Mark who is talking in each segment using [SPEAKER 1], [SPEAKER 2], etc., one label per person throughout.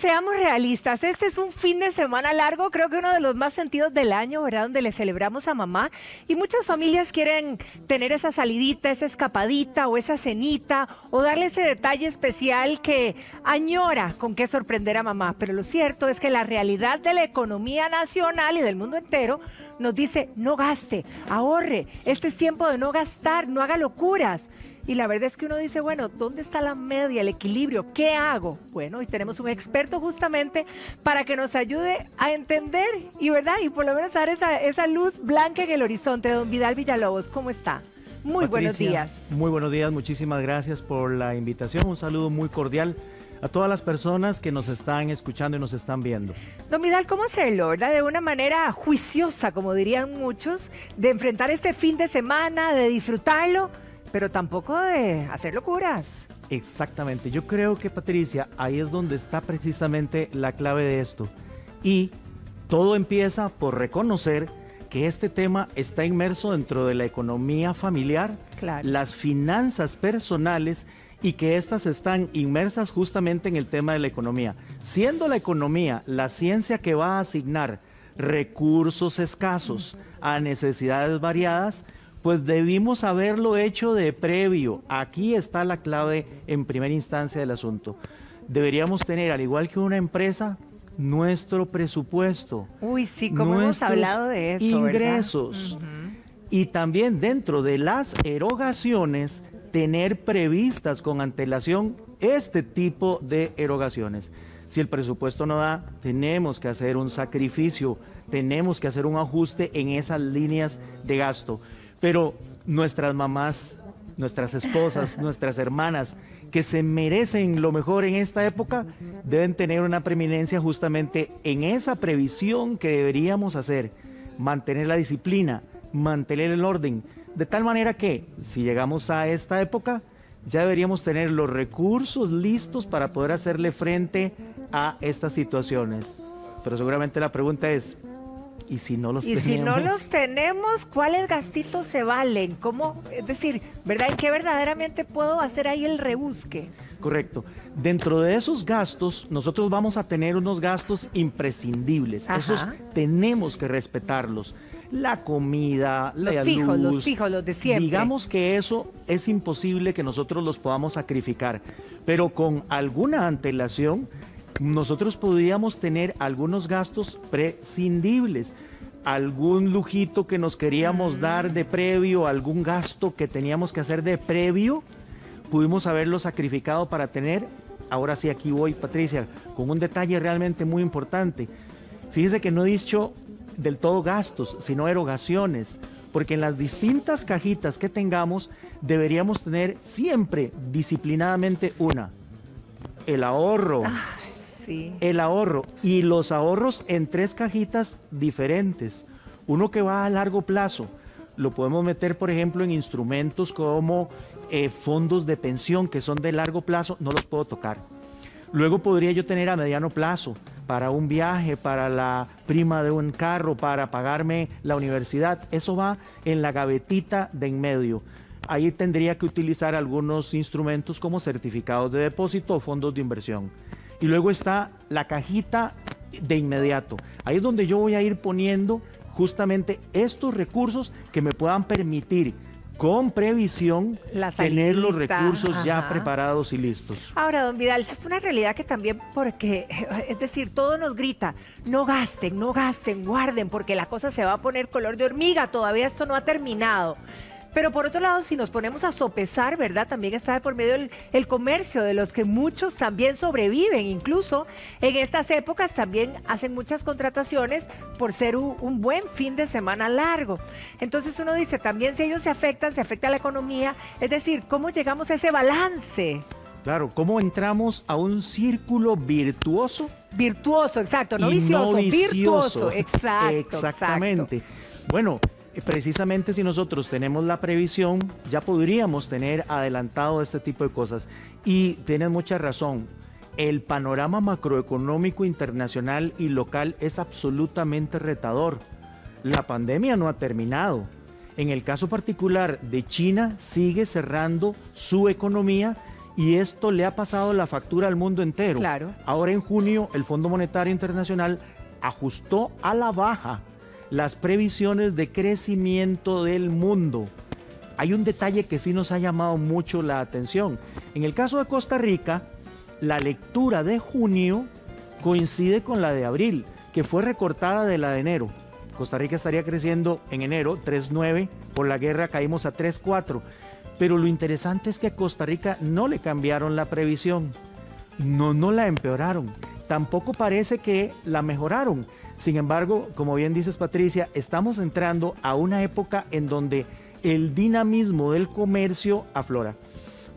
[SPEAKER 1] seamos realistas, este es un fin de semana largo, creo que uno de los más sentidos del año, ¿verdad? Donde le celebramos a mamá y muchas familias quieren tener esa salidita, esa escapadita o esa cenita o darle ese detalle especial que añora con qué sorprender a mamá. Pero lo cierto es que la realidad de la economía nacional y del mundo entero nos dice no gaste, ahorre, este es tiempo de no gastar, no haga locuras. Y la verdad es que uno dice, bueno, ¿dónde está la media, el equilibrio? ¿Qué hago? Bueno, y tenemos un experto justamente para que nos ayude a entender y, ¿verdad? Y por lo menos dar esa luz blanca en el horizonte. Don Vidal Villalobos, ¿cómo está? Muy buenos días.
[SPEAKER 2] Muy buenos días, muchísimas gracias por la invitación. Un saludo muy cordial a todas las personas que nos están escuchando y nos están viendo.
[SPEAKER 1] Don Vidal, ¿cómo hacerlo, verdad? De una manera juiciosa, como dirían muchos, de enfrentar este fin de semana, de disfrutarlo, pero tampoco de hacer locuras.
[SPEAKER 2] Exactamente, yo creo que Patricia, ahí es donde está precisamente la clave de esto. Y todo empieza por reconocer que este tema está inmerso dentro de la economía familiar,
[SPEAKER 1] Claro.
[SPEAKER 2] las finanzas personales y que estas están inmersas justamente en el tema de la economía. Siendo la economía la ciencia que va a asignar recursos escasos a necesidades variadas, pues debimos haberlo hecho de previo. Aquí está la clave en primera instancia del asunto. Deberíamos tener, al igual que una empresa, nuestro presupuesto.
[SPEAKER 1] Uy, sí, como hemos hablado de eso,
[SPEAKER 2] ingresos.
[SPEAKER 1] ¿verdad?
[SPEAKER 2] Y también dentro de las erogaciones, tener previstas con antelación este tipo de erogaciones. Si el presupuesto no da, tenemos que hacer un sacrificio, tenemos que hacer un ajuste en esas líneas de gasto. Pero nuestras mamás, nuestras esposas, nuestras hermanas, que se merecen lo mejor en esta época, deben tener una preeminencia justamente en esa previsión que deberíamos hacer, mantener la disciplina, mantener el orden, de tal manera que si llegamos a esta época, ya deberíamos tener los recursos listos para poder hacerle frente a estas situaciones. Pero seguramente la pregunta es, ¿y si no los tenemos?
[SPEAKER 1] Y si no los tenemos, ¿cuáles gastitos se valen? ¿Cómo? Es decir, ¿verdad? ¿En qué verdaderamente puedo hacer ahí el rebusque?
[SPEAKER 2] Correcto. Dentro de esos gastos, nosotros vamos a tener unos gastos imprescindibles.
[SPEAKER 1] Ajá.
[SPEAKER 2] Esos tenemos que respetarlos. La comida, la luz.
[SPEAKER 1] Los fijos, los de siempre.
[SPEAKER 2] Digamos que eso es imposible que nosotros los podamos sacrificar. Pero con alguna antelación, nosotros podríamos tener algunos gastos prescindibles, algún lujito que nos queríamos dar de previo, algún gasto que teníamos que hacer de previo, pudimos haberlo sacrificado para tener, ahora sí aquí voy Patricia, con un detalle realmente muy importante. Fíjese que no he dicho del todo gastos, sino erogaciones, porque en las distintas cajitas que tengamos deberíamos tener siempre disciplinadamente el ahorro.
[SPEAKER 1] Sí.
[SPEAKER 2] El ahorro y los ahorros en 3 cajitas diferentes. Uno que va a largo plazo, lo podemos meter por ejemplo en instrumentos como fondos de pensión que son de largo plazo, no los puedo tocar. Luego podría yo tener a mediano plazo para un viaje, para la prima de un carro, para pagarme la universidad. Eso va en la gavetita de en medio. Ahí tendría que utilizar algunos instrumentos como certificados de depósito o fondos de inversión. Y luego está la cajita de inmediato. Ahí es donde yo voy a ir poniendo justamente estos recursos que me puedan permitir con previsión tener los recursos ya preparados y listos.
[SPEAKER 1] Ahora, don Vidal, es una realidad que también porque, es decir, todo nos grita, no gasten, guarden, porque la cosa se va a poner color de hormiga, todavía esto no ha terminado. Pero por otro lado, si nos ponemos a sopesar, ¿verdad? También está de por medio el comercio, de los que muchos también sobreviven. Incluso en estas épocas también hacen muchas contrataciones por ser un buen fin de semana largo. Entonces uno dice, también si ellos se afecta la economía. Es decir, ¿cómo llegamos a ese balance?
[SPEAKER 2] Claro, ¿cómo entramos a un círculo virtuoso?
[SPEAKER 1] Virtuoso, exacto, no
[SPEAKER 2] y
[SPEAKER 1] vicioso,
[SPEAKER 2] no vicioso.
[SPEAKER 1] virtuoso, exacto.
[SPEAKER 2] Exactamente.
[SPEAKER 1] Exacto.
[SPEAKER 2] Bueno, precisamente si nosotros tenemos la previsión, ya podríamos tener adelantado este tipo de cosas. Y tienes mucha razón, el panorama macroeconómico internacional y local es absolutamente retador. La pandemia no ha terminado. En el caso particular de China, sigue cerrando su economía y esto le ha pasado la factura al mundo entero.
[SPEAKER 1] Claro.
[SPEAKER 2] Ahora en junio el Fondo Monetario Internacional ajustó a la baja las previsiones de crecimiento del mundo. Hay un detalle que sí nos ha llamado mucho la atención. En el caso de Costa Rica, la lectura de junio coincide con la de abril, que fue recortada de la de enero. Costa Rica estaría creciendo en enero 3.9, por la guerra caímos a 3.4. Pero lo interesante es que a Costa Rica no le cambiaron la previsión, no la empeoraron, tampoco parece que la mejoraron. Sin embargo, como bien dices, Patricia, estamos entrando a una época en donde el dinamismo del comercio aflora.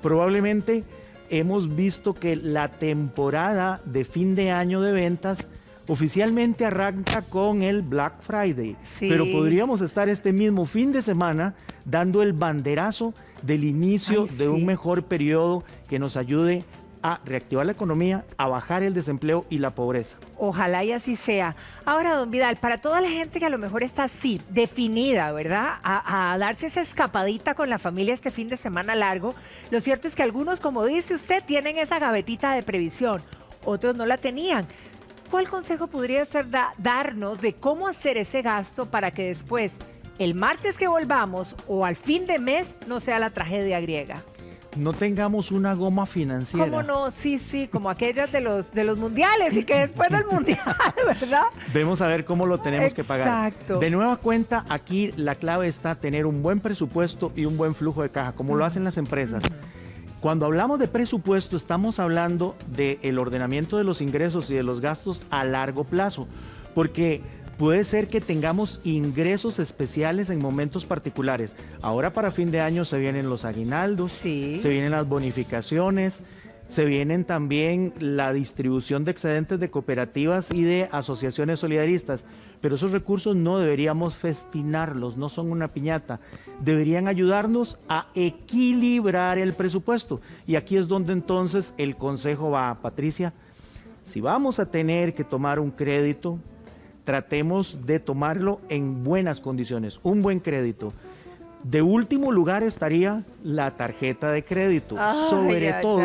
[SPEAKER 2] Probablemente hemos visto que la temporada de fin de año de ventas oficialmente arranca con el Black Friday,
[SPEAKER 1] Sí.
[SPEAKER 2] pero podríamos estar este mismo fin de semana dando el banderazo del inicio de un mejor periodo que nos ayude a reactivar la economía, a bajar el desempleo y la pobreza.
[SPEAKER 1] Ojalá y así sea. Ahora, don Vidal, para toda la gente que a lo mejor está así, definida, ¿verdad? A darse esa escapadita con la familia este fin de semana largo, lo cierto es que algunos, como dice usted, tienen esa gavetita de previsión, otros no la tenían. ¿Cuál consejo podría ser darnos de cómo hacer ese gasto para que después, el martes que volvamos o al fin de mes, no sea la tragedia griega?
[SPEAKER 2] No tengamos una goma financiera.
[SPEAKER 1] ¿Cómo no? Sí, como aquellas de los mundiales y que después del mundial, ¿verdad?
[SPEAKER 2] Vemos a ver cómo lo tenemos que pagar.
[SPEAKER 1] Exacto.
[SPEAKER 2] De nueva cuenta, aquí la clave está tener un buen presupuesto y un buen flujo de caja, como lo hacen las empresas. Cuando hablamos de presupuesto, estamos hablando del ordenamiento de los ingresos y de los gastos a largo plazo, porque puede ser que tengamos ingresos especiales en momentos particulares. Ahora para fin de año se vienen los aguinaldos,
[SPEAKER 1] Sí.
[SPEAKER 2] se vienen las bonificaciones, se vienen también la distribución de excedentes de cooperativas y de asociaciones solidaristas, pero esos recursos no deberíamos festinarlos, no son una piñata, deberían ayudarnos a equilibrar el presupuesto. Y aquí es donde entonces el consejo va, Patricia, si vamos a tener que tomar un crédito, tratemos de tomarlo en buenas condiciones, un buen crédito. De último lugar estaría la tarjeta de crédito, sobre todo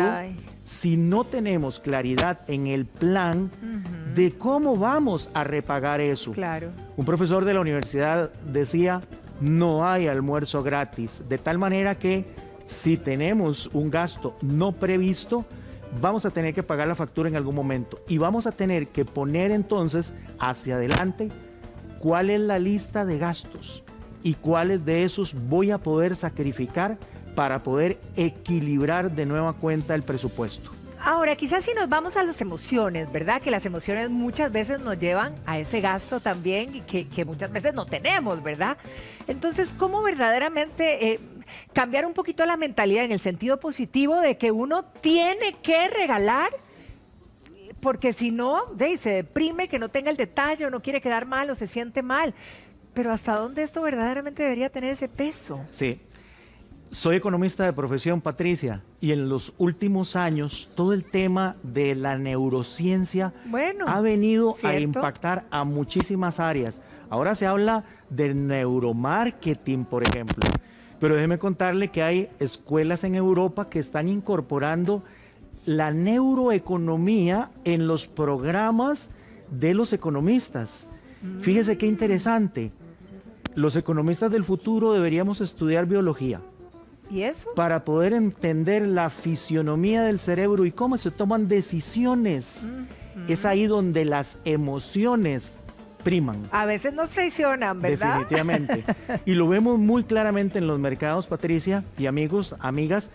[SPEAKER 2] si no tenemos claridad en el plan de cómo vamos a repagar eso.
[SPEAKER 1] Claro.
[SPEAKER 2] Un profesor de la universidad decía, no hay almuerzo gratis, de tal manera que si tenemos un gasto no previsto, vamos a tener que pagar la factura en algún momento y vamos a tener que poner entonces hacia adelante cuál es la lista de gastos y cuáles de esos voy a poder sacrificar para poder equilibrar de nueva cuenta el presupuesto.
[SPEAKER 1] Ahora, quizás si nos vamos a las emociones, ¿verdad? Que las emociones muchas veces nos llevan a ese gasto también y que muchas veces no tenemos, ¿verdad? Entonces, ¿cómo verdaderamente cambiar un poquito la mentalidad en el sentido positivo de que uno tiene que regalar? Porque si no, se deprime, que no tenga el detalle o no quiere quedar mal o se siente mal. Pero ¿hasta dónde esto verdaderamente debería tener ese peso?
[SPEAKER 2] Sí. Soy economista de profesión, Patricia, y en los últimos años todo el tema de la neurociencia ha venido a impactar a muchísimas áreas. Ahora se habla del neuromarketing, por ejemplo, pero déjeme contarle que hay escuelas en Europa que están incorporando la neuroeconomía en los programas de los economistas. Fíjese qué interesante. Los economistas del futuro deberíamos estudiar biología.
[SPEAKER 1] ¿Y eso?
[SPEAKER 2] Para poder entender la fisionomía del cerebro y cómo se toman decisiones. Es ahí donde las emociones priman.
[SPEAKER 1] A veces nos traicionan, ¿verdad?
[SPEAKER 2] Definitivamente. Y lo vemos muy claramente en los mercados, Patricia, y amigos, amigas,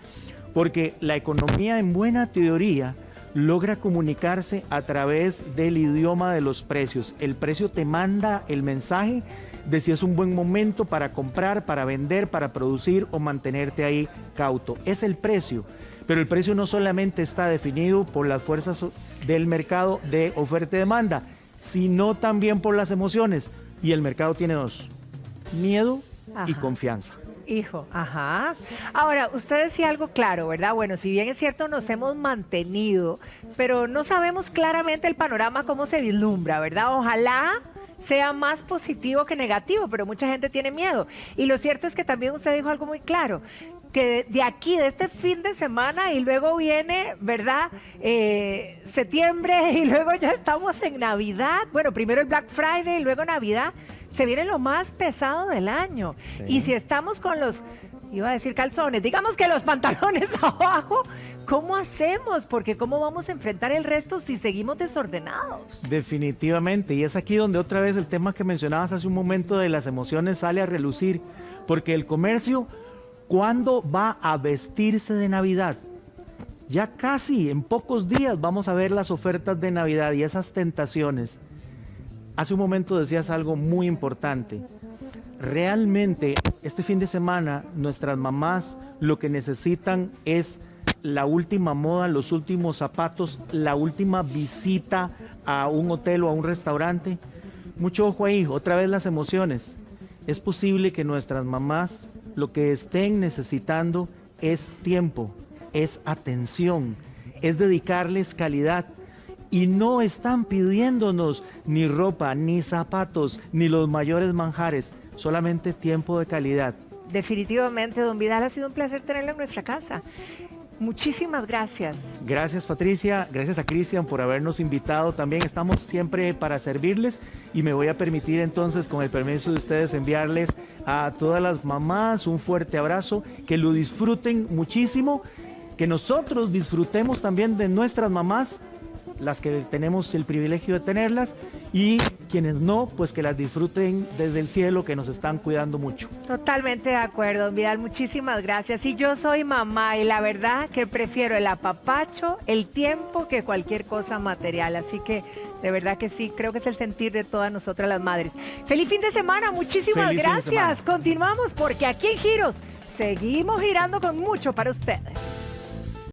[SPEAKER 2] porque la economía en buena teoría logra comunicarse a través del idioma de los precios. El precio te manda el mensaje de si es un buen momento para comprar, para vender, para producir o mantenerte ahí cauto. Es el precio, pero el precio no solamente está definido por las fuerzas del mercado de oferta y demanda, sino también por las emociones. Y el mercado tiene dos, miedo y confianza.
[SPEAKER 1] Hijo, Ahora, usted decía algo claro, ¿verdad? Bueno, si bien es cierto, nos hemos mantenido, pero no sabemos claramente el panorama cómo se vislumbra, ¿verdad? Ojalá sea más positivo que negativo, pero mucha gente tiene miedo. Y lo cierto es que también usted dijo algo muy claro, que de aquí, de este fin de semana, y luego viene, ¿verdad? Septiembre, y luego ya estamos en Navidad. Bueno, primero el Black Friday y luego Navidad. Se viene lo más pesado del año.
[SPEAKER 2] Sí.
[SPEAKER 1] Y si estamos con los, iba a decir calzones, digamos que los pantalones abajo, ¿cómo hacemos? Porque ¿cómo vamos a enfrentar el resto si seguimos desordenados?
[SPEAKER 2] Definitivamente, y es aquí donde otra vez el tema que mencionabas hace un momento de las emociones sale a relucir, porque el comercio, ¿cuándo va a vestirse de Navidad? Ya casi, en pocos días vamos a ver las ofertas de Navidad y esas tentaciones. Hace un momento decías algo muy importante. Realmente, este fin de semana, nuestras mamás lo que necesitan es la última moda, los últimos zapatos, la última visita a un hotel o a un restaurante. Mucho ojo ahí, otra vez las emociones. Es posible que nuestras mamás lo que estén necesitando es tiempo, es atención, es dedicarles calidad. Y no están pidiéndonos ni ropa, ni zapatos, ni los mayores manjares, solamente tiempo de calidad.
[SPEAKER 1] Definitivamente, don Vidal, ha sido un placer tenerlo en nuestra casa. Muchísimas gracias.
[SPEAKER 2] Gracias, Patricia, gracias a Cristian por habernos invitado también. Estamos siempre para servirles y me voy a permitir entonces, con el permiso de ustedes, enviarles a todas las mamás un fuerte abrazo, que lo disfruten muchísimo, que nosotros disfrutemos también de nuestras mamás, las que tenemos el privilegio de tenerlas, y quienes no, pues que las disfruten desde el cielo, que nos están cuidando mucho.
[SPEAKER 1] Totalmente de acuerdo, don Vidal, muchísimas gracias. Y yo soy mamá y la verdad que prefiero el apapacho, el tiempo, que cualquier cosa material. Así que de verdad que sí, creo que es el sentir de todas nosotras las madres. ¡Feliz fin de semana! Muchísimas
[SPEAKER 2] Feliz fin de semana.
[SPEAKER 1] gracias. Continuamos porque aquí en Giros seguimos girando con mucho para ustedes.